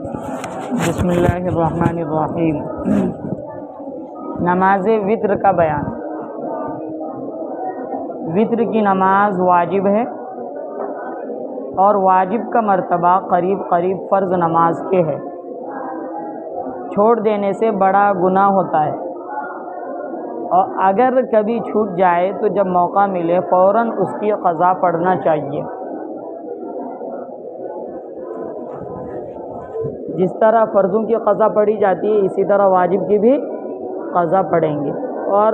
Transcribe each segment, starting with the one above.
بسم اللہ الرحمن الرحیم۔ نماز وطر کا بیان۔ وطر کی نماز واجب ہے اور واجب کا مرتبہ قریب قریب فرض نماز کے ہے۔ چھوڑ دینے سے بڑا گناہ ہوتا ہے، اور اگر کبھی چھوٹ جائے تو جب موقع ملے فوراً اس کی قضا پڑھنا چاہیے۔ جس طرح فرضوں کی قضا پڑھی جاتی ہے اسی طرح واجب کی بھی قضا پڑھیں گے۔ اور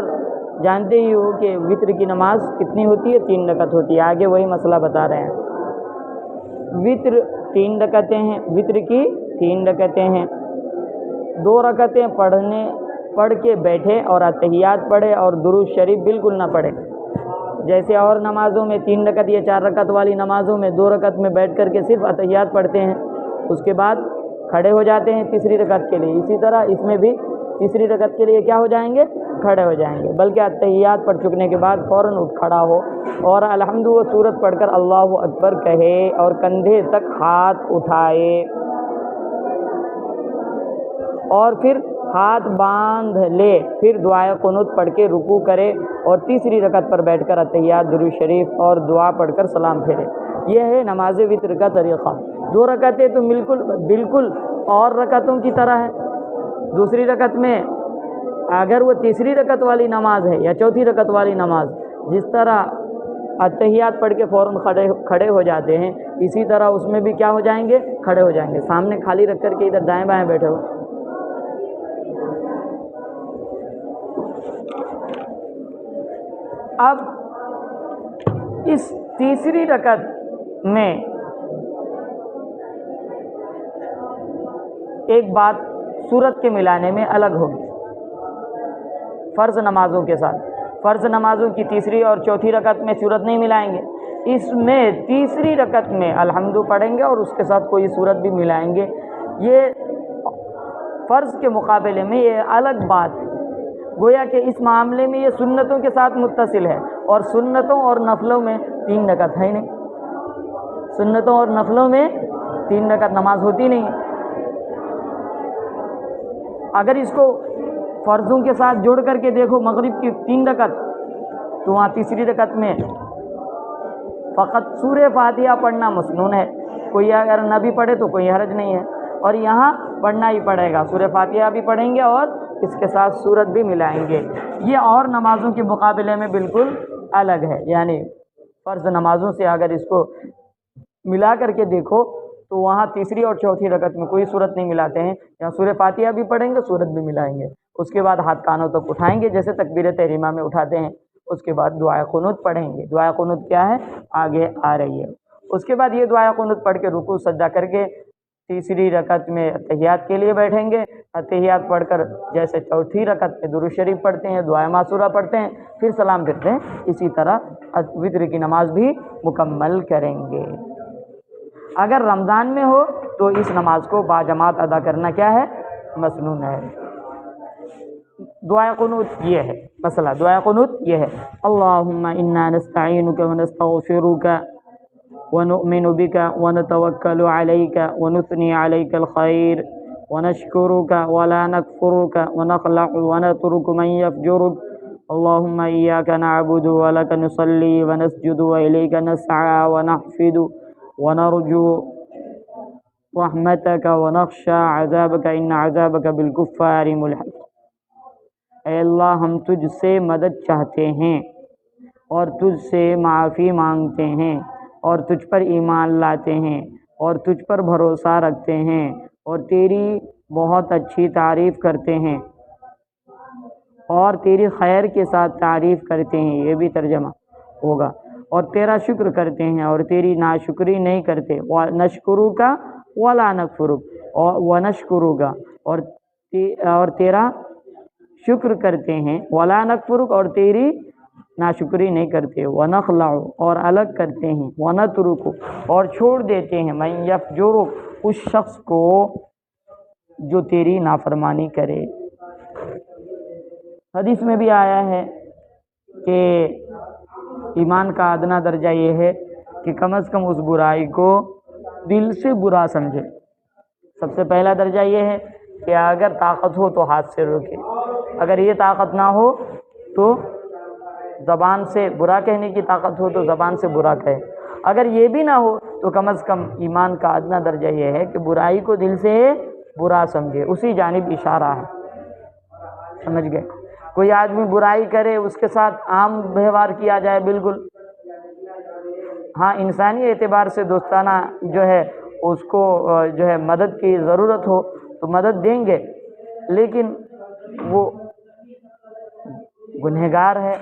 جانتے ہی ہو کہ وطر کی نماز کتنی ہوتی ہے؟ 3 رکعت ہوتی ہے۔ آگے وہی مسئلہ بتا رہے ہیں۔ وطر 3 رکعتیں ہیں، وطر کی 3 رکعتیں ہیں۔ 2 رکعتیں پڑھ کے بیٹھے اور اتحیات پڑھے اور درود شریف بالکل نہ پڑھے۔ جیسے اور نمازوں میں 3 رکعت یا 4 رکعت والی نمازوں میں 2 رکعت میں بیٹھ کر کے صرف اتحیات پڑھتے ہیں، اس کے بعد کھڑے ہو جاتے ہیں تیسری رکعت کے لیے، اسی طرح اس میں بھی تیسری رکعت کے لیے کیا ہو جائیں گے؟ کھڑے ہو جائیں گے، بلکہ اتحیات پڑھ چکنے کے بعد فوراً اٹھ کھڑا ہو اور الحمد و سورت پڑھ کر اللہ اکبر کہے اور کندھے تک ہاتھ اٹھائے اور پھر ہاتھ باندھ لے، پھر دعائے قنوت پڑھ کے رکوع کرے اور تیسری رکعت پر بیٹھ کر اتحیات، درود شریف اور دعا پڑھ کر سلام پھیرے۔ یہ ہے نماز وطر کا طریقہ۔ 2 رکعتیں تو بالکل اور رکعتوں کی طرح ہے۔ دوسری رکعت میں اگر وہ تیسری رکعت والی نماز ہے یا چوتھی رکعت والی نماز، جس طرح اتحیات پڑھ کے فوراً کھڑے ہو جاتے ہیں، اسی طرح اس میں بھی کیا ہو جائیں گے؟ کھڑے ہو جائیں گے۔ سامنے خالی رکھ کر کے ادھر دائیں بائیں بیٹھے ہو۔ اب اس تیسری رکعت میں ایک بات سورت کے ملانے میں الگ ہوگی فرض نمازوں کے ساتھ۔ فرض نمازوں کی تیسری اور چوتھی رکعت میں سورت نہیں ملائیں گے، اس میں تیسری رکعت میں الحمد پڑھیں گے اور اس کے ساتھ کوئی سورت بھی ملائیں گے۔ یہ فرض کے مقابلے میں یہ الگ بات ہے، گویا کہ اس معاملے میں یہ سنتوں کے ساتھ متصل ہے، اور سنتوں اور نفلوں میں 3 رکعت ہے ہی نہیں۔ سنتوں اور نفلوں میں 3 رکعت نماز ہوتی نہیں ہے۔ اگر اس کو فرضوں کے ساتھ جوڑ کر کے دیکھو، مغرب کی 3 رکعت، تو وہاں تیسری رکعت میں فقط سورہ فاتحہ پڑھنا مسنون ہے، کوئی اگر نہ بھی پڑھے تو کوئی حرج نہیں ہے، اور یہاں پڑھنا ہی پڑے گا، سورہ فاتحہ بھی پڑھیں گے اور اس کے ساتھ سورت بھی ملائیں گے۔ یہ اور نمازوں کے مقابلے میں بالکل الگ ہے، یعنی فرض نمازوں سے اگر اس کو ملا کر کے دیکھو تو وہاں تیسری اور چوتھی رکعت میں کوئی سورت نہیں ملاتے ہیں، یہاں سورہ فاتحہ بھی پڑھیں گے، سورت بھی ملائیں گے، اس کے بعد ہاتھ کانوں تک اٹھائیں گے جیسے تکبیر تحریمہ میں اٹھاتے ہیں، اس کے بعد دعائے قنوت پڑھیں گے۔ دعائے قنوت کیا ہے؟ آگے آ رہی ہے۔ اس کے بعد یہ دعائے قنوت پڑھ کے رکوع سجدہ کر کے تیسری رکعت میں اتحیات کے لیے بیٹھیں گے۔ اتحیات پڑھ کر جیسے چوتھی رکعت میں درود شریف پڑھتے ہیں، دعائے معصورہ پڑھتے ہیں، پھر سلام پھرتے ہیں، اسی طرح وطر کی نماز بھی مکمل کریں گے۔ اگر رمضان میں ہو تو اس نماز کو باجماعت ادا کرنا کیا ہے؟ مسنون ہے۔ دعائے قنوت یہ ہے مسئلہ، دعائے قنوت یہ ہے: اللہم انا نستعینک ونستغفرک ونؤمن بک ونتوکل علیک ونثنی علیک الخیر ونشکرک ولا نکفرک ونخلع ونترک من یفجرک اللہم ایاک نعبد ولک نصلی ونسجد والیک نسعی ونحفد ونرجو رحمتک ونخشى عذابک ان عذابک بالکفار ملحق۔ اے اللہ، ہم تجھ سے مدد چاہتے ہیں اور تجھ سے معافی مانگتے ہیں اور تجھ پر ایمان لاتے ہیں اور تجھ پر بھروسہ رکھتے ہیں اور تیری بہت اچھی تعریف کرتے ہیں اور تیری خیر کے ساتھ تعریف کرتے ہیں، یہ بھی ترجمہ ہوگا، اور تیرا شکر کرتے ہیں اور تیری ناشکری نہیں کرتے، نشکرک ولا نکفرک ونشکرک اور تیرا شکر کرتے ہیں، ولا نکفرک اور تیری ناشکری نہیں کرتے، ونخلع اور الگ کرتے ہیں، ونترک اور چھوڑ دیتے ہیں، من یفجرک اس شخص کو جو تیری نافرمانی کرے۔ حدیث میں بھی آیا ہے کہ ایمان کا ادنا درجہ یہ ہے کہ کم از کم اس برائی کو دل سے برا سمجھے، سب سے پہلا درجہ یہ ہے کہ اگر طاقت ہو تو ہاتھ سے روکے، اگر یہ طاقت نہ ہو تو زبان سے برا کہنے کی طاقت ہو تو زبان سے برا کہے، اگر یہ بھی نہ ہو تو کم از کم ایمان کا ادنا درجہ یہ ہے کہ برائی کو دل سے برا سمجھے، اسی جانب اشارہ ہے، سمجھ گئے؟ کوئی آدمی برائی کرے اس کے ساتھ عام ویوہار کیا جائے، بالکل ہاں انسانی اعتبار سے دوستانہ جو ہے اس کو جو ہے مدد کی ضرورت ہو تو مدد دیں گے، لیکن وہ گنہگار ہے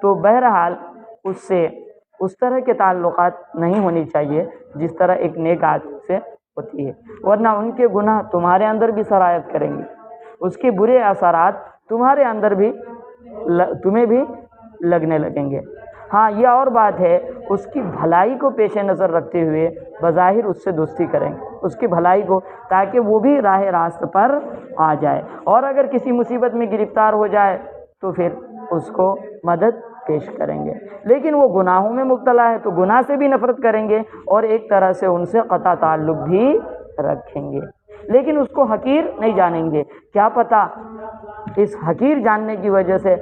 تو بہرحال اس سے اس طرح کے تعلقات نہیں ہونی چاہیے جس طرح ایک نیک آدمی سے ہوتی ہے، ورنہ ان کے گناہ تمہارے اندر بھی سرایت کریں گے، اس کے برے اثرات تمہارے اندر بھی تمہیں بھی لگنے لگیں گے۔ ہاں یہ اور بات ہے اس کی بھلائی کو پیش نظر رکھتے ہوئے بظاہر اس سے دوستی کریں گے، اس کی بھلائی کو، تاکہ وہ بھی راہ راست پر آ جائے، اور اگر کسی مصیبت میں گرفتار ہو جائے تو پھر اس کو مدد پیش کریں گے، لیکن وہ گناہوں میں مبتلا ہے تو گناہ سے بھی نفرت کریں گے اور ایک طرح سے ان سے قطع تعلق بھی رکھیں گے، لیکن اس کو حقیر نہیں جانیں گے۔ کیا پتہ اس حقیر جاننے کی وجہ سے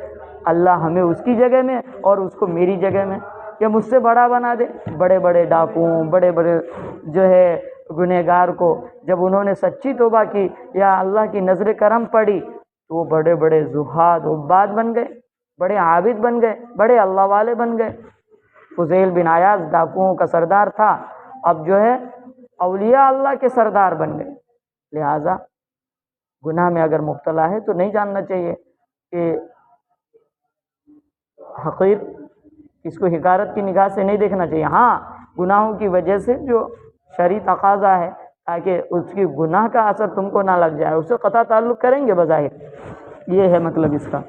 اللہ ہمیں اس کی جگہ میں اور اس کو میری جگہ میں یا مجھ سے بڑا بنا دے۔ بڑے بڑے ڈاکوؤں، بڑے بڑے جو ہے گنہگار کو جب انہوں نے سچی توبہ کی یا اللہ کی نظر کرم پڑی تو وہ بڑے بڑے زہاد عباد بن گئے، بڑے عابد بن گئے، بڑے اللہ والے بن گئے۔ فضیل بن عیاض ڈاکوؤں کا سردار تھا، اب جو ہے اولیاء اللہ کے سردار بن گئے۔ لہذا گناہ میں اگر مبتلا ہے تو نہیں جاننا چاہیے کہ حقیر، اس کو حقارت کی نگاہ سے نہیں دیکھنا چاہیے۔ ہاں گناہوں کی وجہ سے جو شرعی تقاضا ہے تاکہ اس کی گناہ کا اثر تم کو نہ لگ جائے، اس سے قطع تعلق کریں گے بظاہر، یہ ہے مطلب اس کا۔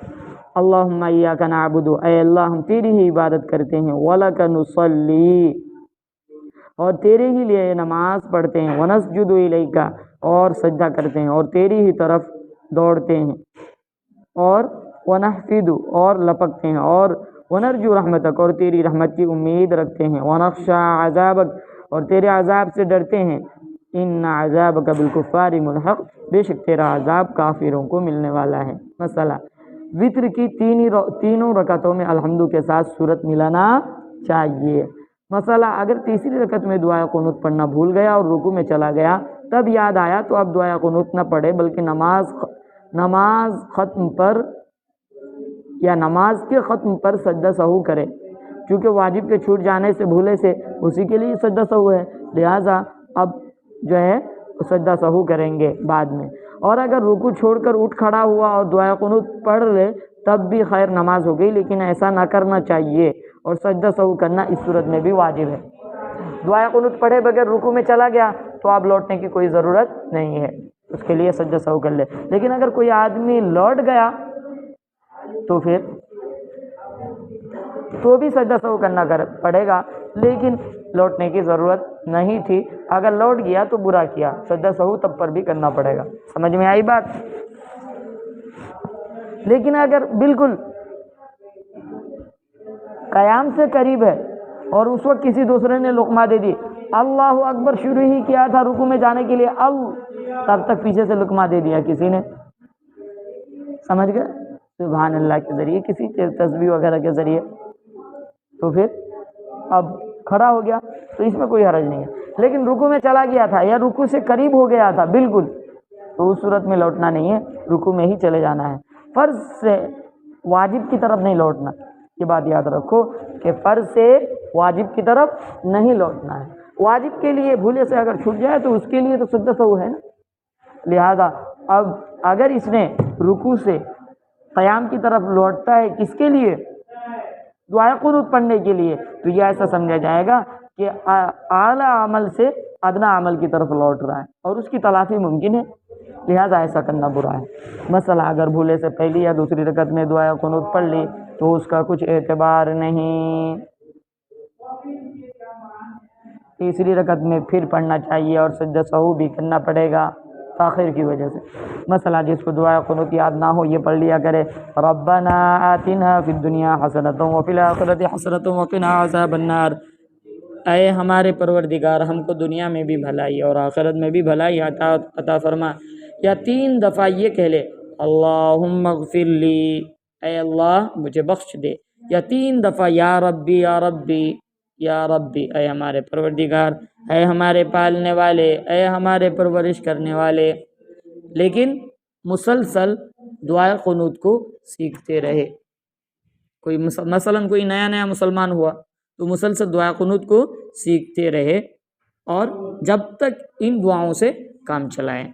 اللہم ایاک نعبد، اے اللہ ہم تیری ہی عبادت کرتے ہیں، وَلَکَ نُصَلِّی، اور تیرے ہی لیے نماز پڑھتے ہیں، وَنَسْجُدُ إِلَيْکَ، اور سجدہ کرتے ہیں اور تیری ہی طرف دوڑتے ہیں، اور وَنَحْفِدُ، اور لپکتے ہیں، اور وَنَرْجُو رحمتک، اور تیری رحمت کی امید رکھتے ہیں، وَنَخْشَىٰ عَذَابَک، اور تیرے عذاب سے ڈرتے ہیں، إِنَّ عَذَابَکَ بِالْكُفَّارِ مُلْحَقٌ، بے شک تیرا عذاب کافروں کو ملنے والا ہے۔ مسئلہ، وتر کی تینوں رکعتوں میں الحمد کے ساتھ سورت ملانا چاہیے۔ مسئلہ، اگر تیسری رکعت میں دعائے قنوت پڑھنا بھول گیا اور رکوع میں چلا گیا، تب یاد آیا تو اب دعائے قنوت نہ پڑھے بلکہ نماز ختم پر یا نماز کے ختم پر سجدہ سہو کرے، چونکہ واجب کے چھوٹ جانے سے بھولے سے اسی کے لیے سجدہ سہو ہے، لہٰذا اب جو ہے سجدہ سہو کریں گے بعد میں۔ اور اگر رکوع چھوڑ کر اٹھ کھڑا ہوا اور دعائے قنوت پڑھ لے تب بھی خیر نماز ہو گئی، لیکن ایسا نہ کرنا چاہیے، اور سجدہ سہو کرنا اس صورت میں بھی واجب ہے۔ دعائے قنوت پڑھے بغیر رکوع میں چلا گیا تو اب لوٹنے کی کوئی ضرورت نہیں ہے، اس کے لیے سجدہ سہو کر لے، لیکن اگر کوئی آدمی لوٹ گیا تو پھر تو بھی سجدہ سہو کرنا پڑے گا، لیکن لوٹنے کی ضرورت نہیں تھی، اگر لوٹ گیا تو برا کیا، سجدہ سہو تب پر بھی کرنا پڑے گا۔ سمجھ میں آئی بات؟ لیکن اگر بالکل قیام سے قریب ہے اور اس وقت کسی دوسرے نے لقمہ دے دی، اللہ اکبر شروع ہی کیا تھا رکوع میں جانے کے لیے، تب تک پیچھے سے لقمہ دے دیا کسی نے، سمجھ گئے؟ سبحان اللہ کے ذریعے، کسی تسبیح وغیرہ کے ذریعے، تو پھر اب کھڑا ہو گیا تو اس میں کوئی حرج نہیں ہے، لیکن رکوع میں چلا گیا تھا یا رکوع سے قریب ہو گیا تھا بالکل، تو اس صورت میں لوٹنا نہیں ہے، رکوع میں ہی چلے جانا ہے۔ فرض سے واجب کی طرف نہیں لوٹنا، یہ بات یاد رکھو کہ فرض سے واجب کی طرف نہیں لوٹنا ہے۔ واجب کے لیے بھولے سے اگر چھوٹ جائے تو اس کے لیے تو سجدہ سہو ہے نا، لہذا اب اگر اس نے رکوع سے قیام کی طرف لوٹتا ہے کس کے لیے؟ دعائے قنوت پڑھنے کے لیے، تو یہ ایسا سمجھا جائے گا کہ اعلیٰ عمل سے ادنا عمل کی طرف لوٹ رہا ہے اور اس کی تلافی ممکن ہے، لہذا ایسا کرنا برا ہے۔ مثلا اگر بھولے سے پہلی یا دوسری رکعت میں دعائے قنوت پڑھ لی تو اس کا کچھ اعتبار نہیں، تیسری رکعت میں پھر پڑھنا چاہیے اور سجدہ سہو بھی کرنا پڑے گا تاخیر کی وجہ سے۔ مثلا جس کو دعائے قنوت یاد نہ ہو یہ پڑھ لیا کرے، ربنا آتنا فی الدنیا حسنۃ وفی الآخرۃ حسنۃ وقنا عذاب النار، اے ہمارے پروردگار ہم کو دنیا میں بھی بھلائی اور آخرت میں بھی بھلائی عطا فرما، یا 3 دفعہ یہ کہہ لے اللہم اغفر لی، اے اللہ مجھے بخش دے، یا 3 دفعہ یا ربی یا ربی یا ربی، اے ہمارے پروردگار، اے ہمارے پالنے والے، اے ہمارے پرورش کرنے والے۔ لیکن مسلسل دعائے قنوت کو سیکھتے رہے۔ کوئی مثلاً کوئی نیا مسلمان ہوا تو مسلسل دعائے قنوت کو سیکھتے رہے اور جب تک ان دعاؤں سے کام چلائیں۔